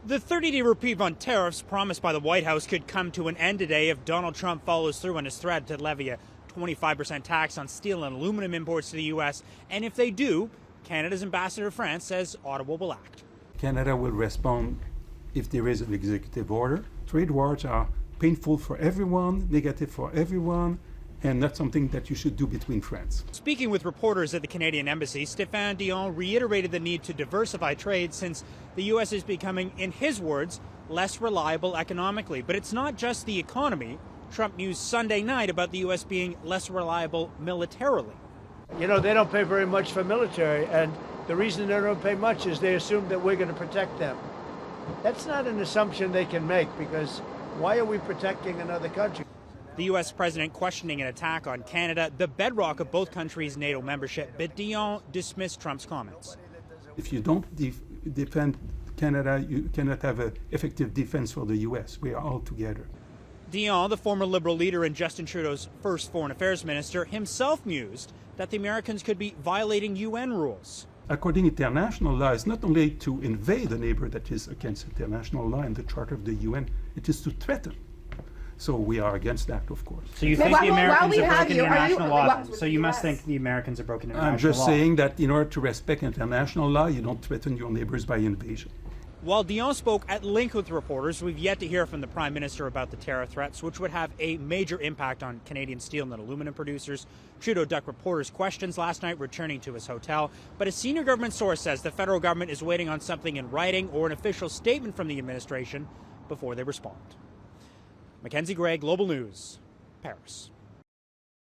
The 30-day reprieve on tariffs promised by the White House could come to an end today if Donald Trump follows through on his threat to levy a 25% tax on steel and aluminum imports to the U.S. And if they do, Canada's ambassador to France says Ottawa will act. Canada will respond if there is an executive order. Trade wars are painful for everyone, negative for everyone, and not something that you should do between friends. Speaking with reporters at the Canadian Embassy, Stéphane Dion reiterated the need to diversify trade since the U.S. is becoming, in his words, less reliable economically. But it's not just the economy. Trump mused Sunday night about the U.S. being less reliable militarily. You know, they don't pay very much for military, and the reason they don't pay much is they assume that we're going to protect them. That's not an assumption they can make, because why are we protecting another country? The U.S. president questioning an attack on Canada, the bedrock of both countries' NATO membership, but Dion dismissed Trump's comments. If you don't defend Canada, you cannot have an effective defense for the U.S. We are all together. Dion, the former Liberal leader and Justin Trudeau's first foreign affairs minister, himself mused that the Americans could be violating UN rules. According to international law, it's not only to invade a neighbor that is against international law and the Charter of the UN, it is to threaten. So we are against that, of course. So you think the Americans have broken international law? So you must think the Americans have broken international law. I'm just saying that in order to respect international law, you don't threaten your neighbors by invasion. While Dion spoke at length with reporters, we've yet to hear from the Prime Minister about the tariff threats, which would have a major impact on Canadian steel and aluminum producers. Trudeau ducked reporters' questions last night, returning to his hotel. But a senior government source says the federal government is waiting on something in writing or an official statement from the administration before they respond. Mackenzie Gray, Global News, Paris.